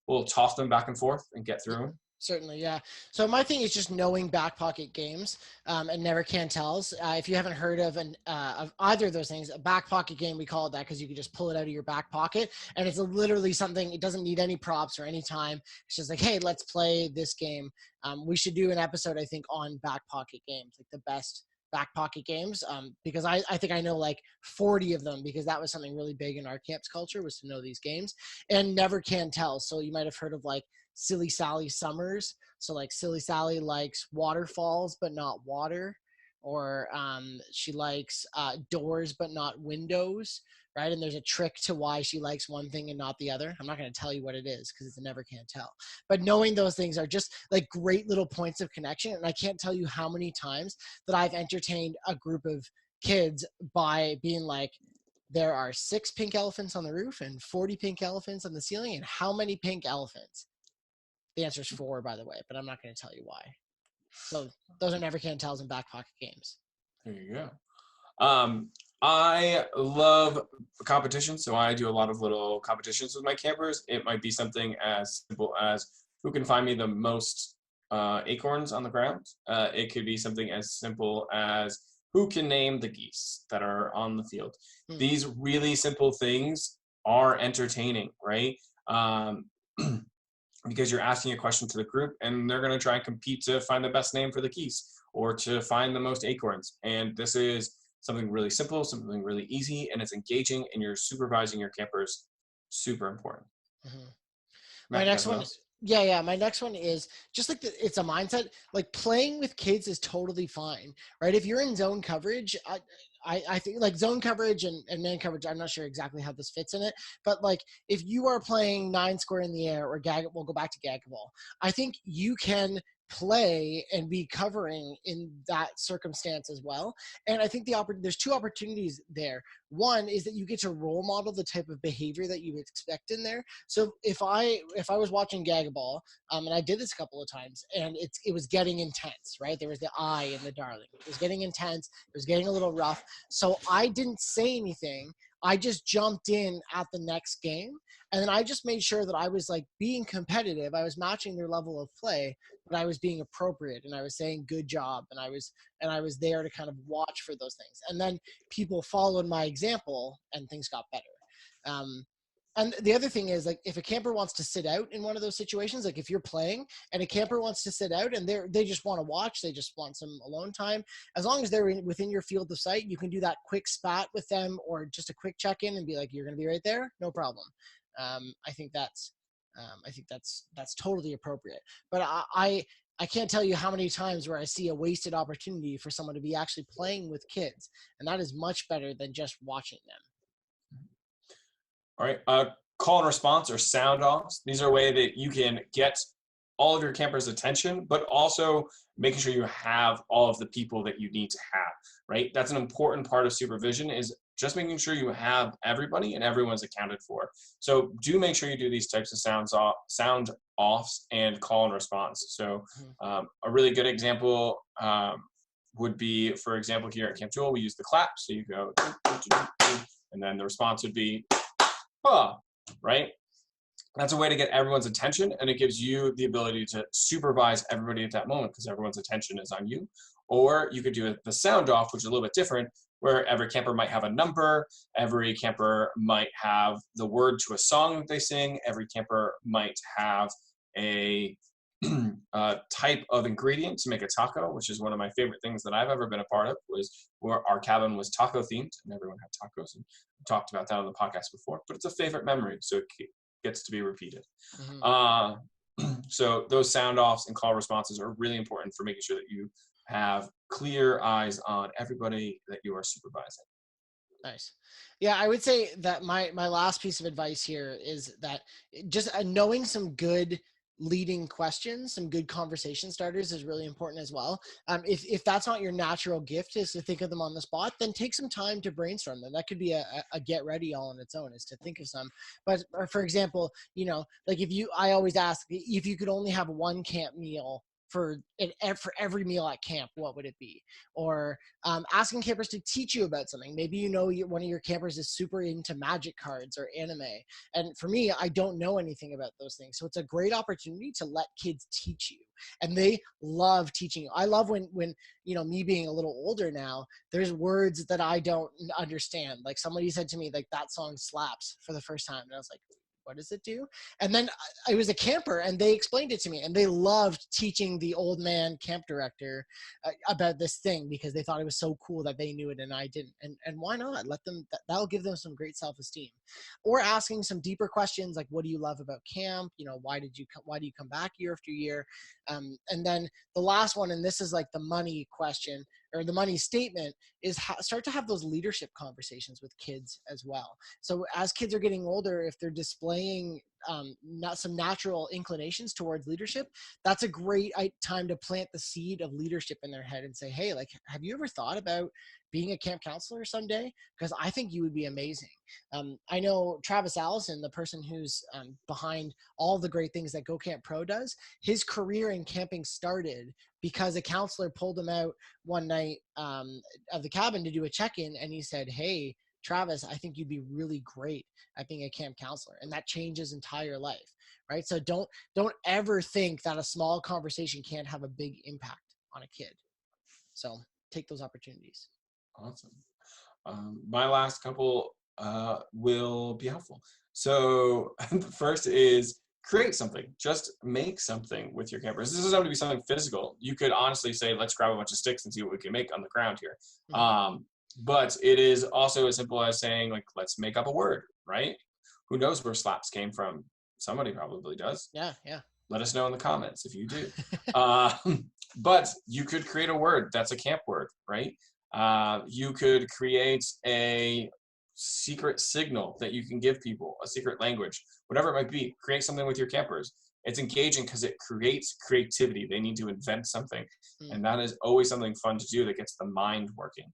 we'll toss them back and forth and get through them? Certainly, yeah. So my thing is just knowing back pocket games and never can tells. If you haven't heard of of either of those things, a back pocket game, we call it that because you can just pull it out of your back pocket, and it's literally something. It doesn't need any props or any time. It's just like, hey, let's play this game. We should do an episode, I think, on back pocket games, like the best back pocket games, because I think I know like 40 of them, because that was something really big in our camp's culture, was to know these games. And never can tell. So you might have heard of like Silly Sally Summers. So like Silly Sally likes waterfalls but not water, or she likes doors but not windows, right? And there's a trick to why she likes one thing and not the other. I'm not going to tell you what it is because it's a never can tell. But knowing those things are just like great little points of connection. And I can't tell you how many times that I've entertained a group of kids by being like, there are 6 pink elephants on the roof and 40 pink elephants on the ceiling. And how many pink elephants? The answer is 4, by the way, but I'm not going to tell you why. So those are never can tells in back pocket games. There you go. I love competition, so I do a lot of little competitions with my campers. It might be something as simple as who can find me the most acorns on the ground. It could be something as simple as who can name the geese that are on the field. These really simple things are entertaining, right? Because you're asking a question to the group and they're going to try and compete to find the best name for the geese or to find the most acorns. And this is something really simple, something really easy, and it's engaging, and you're supervising your campers. Super important. My next one, yeah. My next one is just like it's a mindset. Like playing with kids is totally fine, right? If you're in zone coverage, I think like zone coverage and man coverage, I'm not sure exactly how this fits in it, but like if you are playing 9 square in the air or we'll go back to gag ball. I think you can play and be covering in that circumstance as well. And I think there's 2 opportunities there. One is that you get to role model the type of behavior that you would expect in there. So if I was watching Gagball, and I did this a couple of times, and it was getting intense, right? There was the I and the darling. It was getting intense. It was getting a little rough. So I didn't say anything. I just jumped in at the next game. And then I just made sure that I was like being competitive. I was matching their level of play, but I was being appropriate and I was saying good job. And I was there to kind of watch for those things. And then people followed my example and things got better. And the other thing is, like, if a camper wants to sit out in one of those situations, like if you're playing and a camper wants to sit out and they just want to watch, they just want some alone time, as long as they're within your field of sight, you can do that quick spat with them or just a quick check-in and be like, you're going to be right there? No problem. I think that's totally appropriate. But I can't tell you how many times where I see a wasted opportunity for someone to be actually playing with kids. And that is much better than just watching them. All right. Call and response or sound offs. These are a way that you can get all of your campers' attention, but also making sure you have all of the people that you need to have, right? That's an important part of supervision, is just making sure you have everybody and everyone's accounted for. So do make sure you do these types of sound offs and call and response. So a really good example would be, for example, here at Camp Jewel, we use the clap. So you go, and then the response would be, right? That's a way to get everyone's attention, and it gives you the ability to supervise everybody at that moment because everyone's attention is on you. Or you could do the sound off, which is a little bit different, where every camper might have a number, every camper might have the word to a song that they sing, every camper might have a type of ingredient to make a taco, which is one of my favorite things that I've ever been a part of, was where our cabin was taco themed and everyone had tacos, and we talked about that on the podcast before, but it's a favorite memory, so it gets to be repeated. So those sound offs and call responses are really important for making sure that you have clear eyes on everybody that you are supervising. Nice. Yeah, I would say that my last piece of advice here is that just knowing some good leading questions, some good conversation starters is really important as well. If that's not your natural gift, is to think of them on the spot, then take some time to brainstorm them. That could be a get ready all on its own, is to think of some. But for example, like I always ask, if you could only have one camp meal for every meal at camp, what would it be? Or asking campers to teach you about something. Maybe one of your campers is super into magic cards or anime. And for me, I don't know anything about those things. So it's a great opportunity to let kids teach you. And they love teaching you. I love when me being a little older now, there's words that I don't understand. Like somebody said to me, like, that song slaps for the first time. And I was like, what does it do? And then I was a camper and they explained it to me, and they loved teaching the old man camp director about this thing because they thought it was so cool that they knew it and I didn't. And why not? Let them, that'll give them some great self-esteem. Or asking some deeper questions like, what do you love about camp? Why do you come back year after year? And then the last one, and this is like the money question or the money statement, is start to have those leadership conversations with kids as well. So as kids are getting older, if they're displaying not some natural inclinations towards leadership, that's a great time to plant the seed of leadership in their head and say, hey, like, have you ever thought about being a camp counselor someday? Because I think you would be amazing. I know Travis Allison, the person who's behind all the great things that Go Camp Pro does, his career in camping started because a counselor pulled him out one night of the cabin to do a check-in, and he said, hey, Travis, I think you'd be really great at being a camp counselor. And that changes his entire life, right? So don't ever think that a small conversation can't have a big impact on a kid. So take those opportunities. Awesome. My last couple will be helpful. So the first is create something. Just make something with your campers. This doesn't have to be something physical. You could honestly say, let's grab a bunch of sticks and see what we can make on the ground here. Mm-hmm. But it is also as simple as saying, like, let's make up a word, right? Who knows where slaps came from? Somebody probably does. Yeah. Let us know in the comments if you do. But you could create a word that's a camp word, right? You could create a secret signal that you can give people, a secret language, whatever it might be. Create something with your campers. It's engaging because it creates creativity. They need to invent something. And that is always something fun to do that gets the mind working.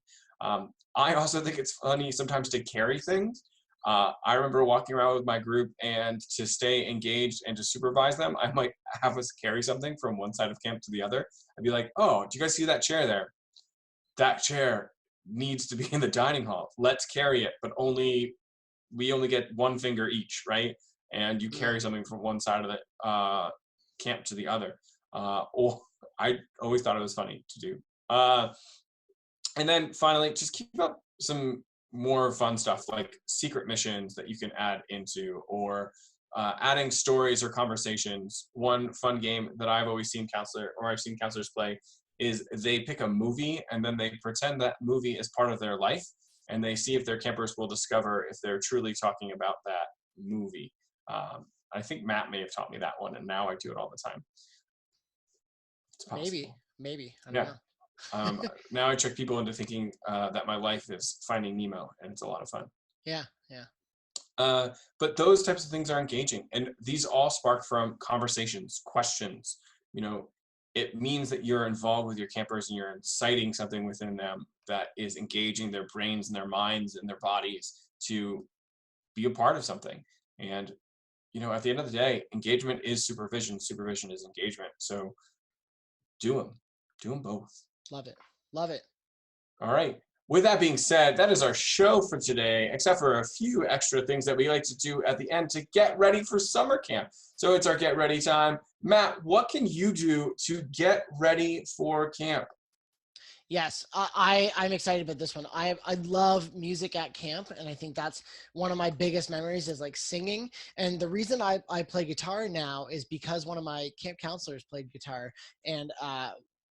I also think it's funny sometimes to carry things. I remember walking around with my group, and to stay engaged and to supervise them, I might have us carry something from one side of camp to the other. I'd be like, oh, do you guys see that chair there? That chair needs to be in the dining hall. Let's carry it, but we only get one finger each, right? And you carry something from one side of the camp to the other. Or I always thought it was funny to do. And then finally, just keep up some more fun stuff like secret missions that you can add into, or adding stories or conversations. One fun game that I've seen counselors play is they pick a movie and then they pretend that movie is part of their life, and they see if their campers will discover if they're truly talking about that movie. I think Matt may have taught me that one, and now I do it all the time. It's possible. Maybe. I don't know. Now I trick people into thinking that my life is Finding Nemo, and it's a lot of fun. Yeah. But those types of things are engaging, and these all spark from conversations, questions. It means that you're involved with your campers and you're inciting something within them that is engaging their brains and their minds and their bodies to be a part of something. And at the end of the day, engagement is supervision. Supervision is engagement. So do them both. Love it. All right. With that being said, that is our show for today, except for a few extra things that we like to do at the end to get ready for summer camp. So it's our get ready time. Matt, what can you do to get ready for camp? Yes, I'm excited about this one. I love music at camp, and I think that's one of my biggest memories is like singing. And the reason I play guitar now is because one of my camp counselors played guitar, and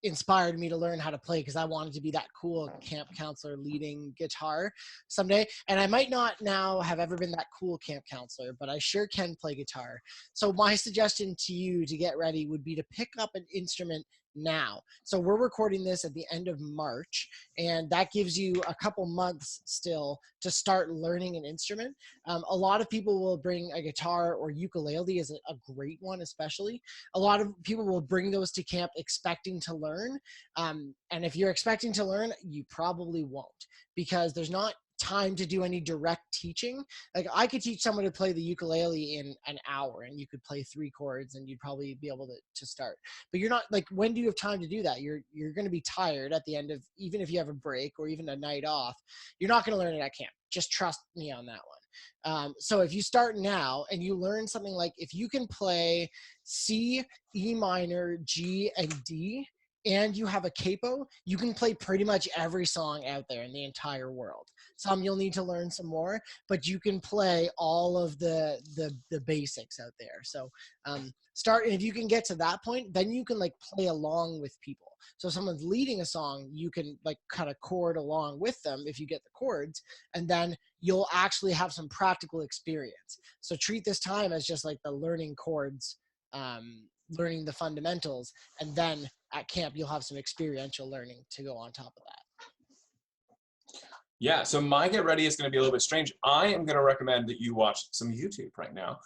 inspired me to learn how to play because I wanted to be that cool camp counselor leading guitar someday. And I might not now have ever been that cool camp counselor, but I sure can play guitar. So my suggestion to you to get ready would be to pick up an instrument now. So we're recording this at the end of March, and that gives you a couple months still to start learning an instrument. A lot of people will bring a guitar, or ukulele is a great one, especially. A lot of people will bring those to camp expecting to learn. And if you're expecting to learn, you probably won't, because there's not time to do any direct teaching. Like I could teach someone to play the ukulele in an hour, and you could play 3 chords and you'd probably be able to start. But you're not, like, when do you have time to do that? You're going to be tired at the end of, even if you have a break or even a night off, you're not going to learn it at camp. Just trust me on that one. So if you start now and you learn something like, if you can play C, E minor, G, and D, and you have a capo, you can play pretty much every song out there in the entire world. Some you'll need to learn some more, but you can play all of the basics out there. So start, and if you can get to that point, then you can like play along with people. So if someone's leading a song, you can like kind of chord along with them if you get the chords, and then you'll actually have some practical experience. So treat this time as just like the learning chords, learning the fundamentals, and then at camp you'll have some experiential learning to go on top of that. Yeah, so my get ready is going to be a little bit strange. I am going to recommend that you watch some YouTube right now.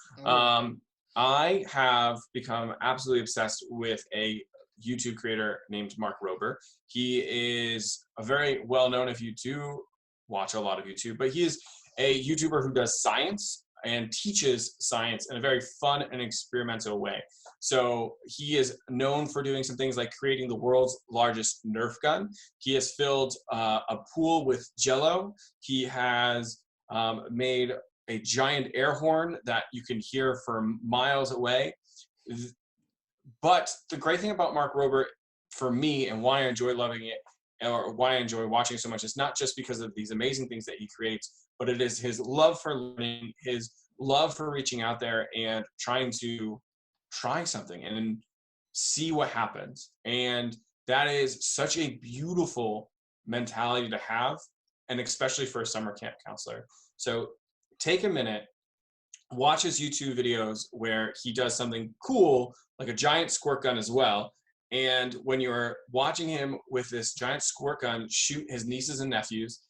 I have become absolutely obsessed with a YouTube creator named Mark Rober. He is a very well-known, if you do watch a lot of YouTube, but he is a YouTuber who does science and teaches science in a very fun and experimental way. So he is known for doing some things like creating the world's largest Nerf gun. He has filled a pool with Jell-O. He has made a giant air horn that you can hear from miles away. But the great thing about Mark Rober, for me, and why I enjoy loving it, or why I enjoy watching so much, is not just because of these amazing things that he creates, but it is his love for learning, his love for reaching out there and trying to try something and see what happens. And that is such a beautiful mentality to have, and especially for a summer camp counselor. So take a minute, watch his YouTube videos where he does something cool, like a giant squirt gun as well. And when you're watching him with this giant squirt gun shoot his nieces and nephews,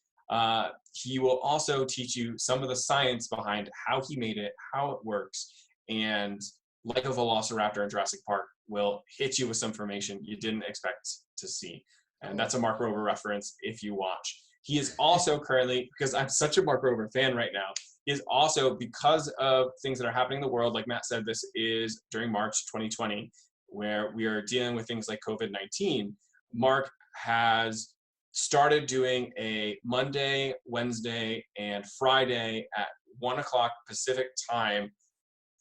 he will also teach you some of the science behind how he made it, how it works, and like a velociraptor in Jurassic Park, will hit you with some information you didn't expect to see. And that's a Mark Rober reference if you watch. He is also currently, because I'm such a Mark Rober fan right now, he is also, because of things that are happening in the world, like Matt said, this is during March 2020, where we are dealing with things like COVID-19. Mark has started doing a Monday, Wednesday, and Friday at 1 o'clock Pacific time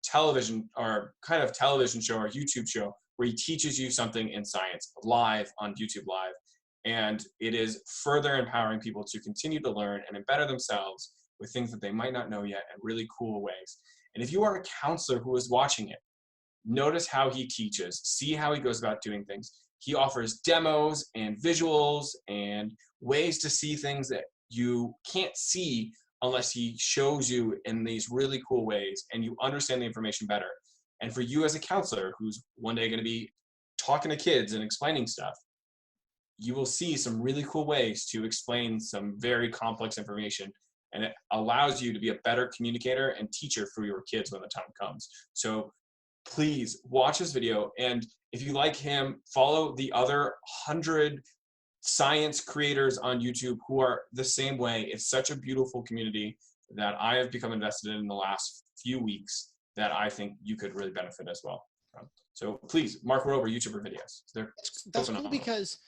television, or kind of television show or YouTube show, where he teaches you something in science live on YouTube Live. And it is further empowering people to continue to learn and better themselves with things that they might not know yet in really cool ways. And if you are a counselor who is watching it, notice how he teaches, see how he goes about doing things. He offers demos and visuals and ways to see things that you can't see unless he shows you in these really cool ways and you understand the information better. And for you as a counselor who's one day going to be talking to kids and explaining stuff, you will see some really cool ways to explain some very complex information, and it allows you to be a better communicator and teacher for your kids when the time comes. So please watch this video, and if you like him, follow the other 100 science creators on YouTube who are the same way. It's such a beautiful community that I have become invested in the last few weeks that I think you could really benefit as well from. So please, Mark Rober YouTuber videos. That's cool, because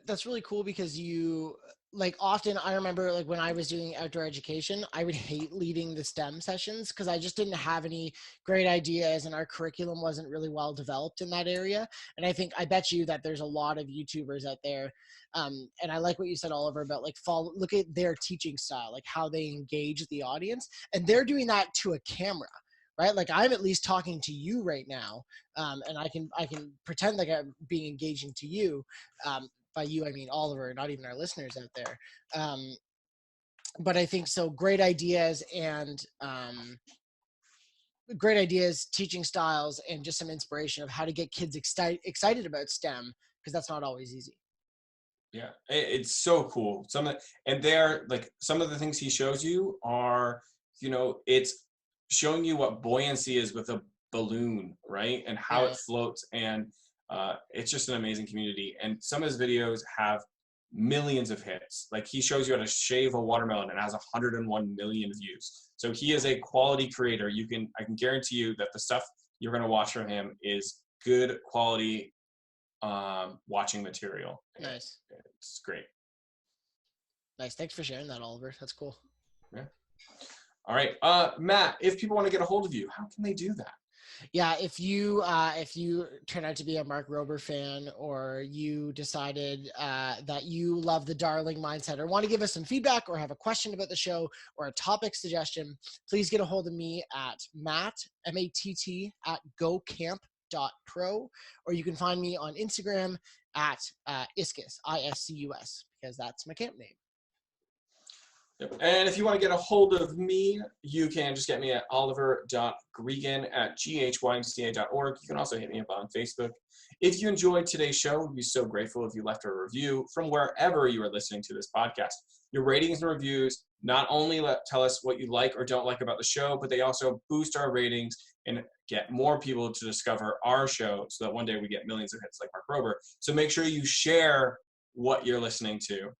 that's really cool, because you, like, often I remember, like, when I was doing outdoor education, I would hate leading the STEM sessions because I just didn't have any great ideas and our curriculum wasn't really well developed in that area. And I bet you that there's a lot of YouTubers out there. And I like what you said, Oliver, about like look at their teaching style, like how they engage the audience, and they're doing that to a camera. Right? Like I'm at least talking to you right now, and I can pretend like I'm being engaging to you. By you, I mean Oliver, not even our listeners out there. But I think so. Great ideas, teaching styles, and just some inspiration of how to get kids excited about STEM, because that's not always easy. Yeah, it's so cool. Some of the things he shows you are, it's showing you what buoyancy is with a balloon, right? And how it floats. And it's just an amazing community. And some of his videos have millions of hits. Like he shows you how to shave a watermelon and has 101 million views. So he is a quality creator. I can guarantee you that the stuff you're going to watch from him is good quality watching material. Nice. It's great. Nice. Thanks for sharing that, Oliver. That's cool. Yeah. All right. Matt, if people want to get a hold of you, how can they do that? Yeah, if you turn out to be a Mark Rober fan, or you decided that you love the Darling mindset, or want to give us some feedback, or have a question about the show, or a topic suggestion, please get a hold of me at Matt, M-A-T-T, at gocamp.pro, or you can find me on Instagram at Iscus, I-S-C-U-S, because that's my camp name. Yep. And if you want to get a hold of me, you can just get me at oliver.gregan@ghyMCA.org. You can also hit me up on Facebook. If you enjoyed today's show, we'd be so grateful if you left a review from wherever you are listening to this podcast. Your ratings and reviews not only tell us what you like or don't like about the show, but they also boost our ratings and get more people to discover our show so that one day we get millions of hits like Mark Rober. So make sure you share what you're listening to.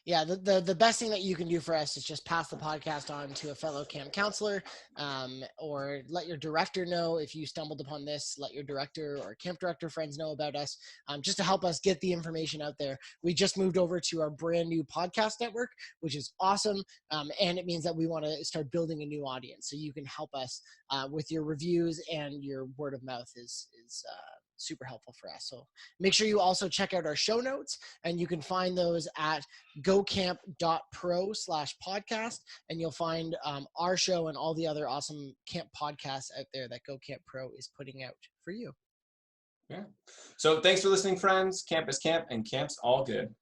Yeah, the best thing that you can do for us is just pass the podcast on to a fellow camp counselor, or let your director know if you stumbled upon this. Let your director or camp director friends know about us, just to help us get the information out there. We just moved over to our brand new podcast network, which is awesome, and it means that we want to start building a new audience. So you can help us with your reviews, and your word of mouth is super helpful for us. So make sure you also check out our show notes, and you can find those at gocamp.pro/podcast, and you'll find our show and all the other awesome camp podcasts out there that Go Camp Pro is putting out for you. Yeah. So thanks for listening, friends. Camp is camp, and camp's all good.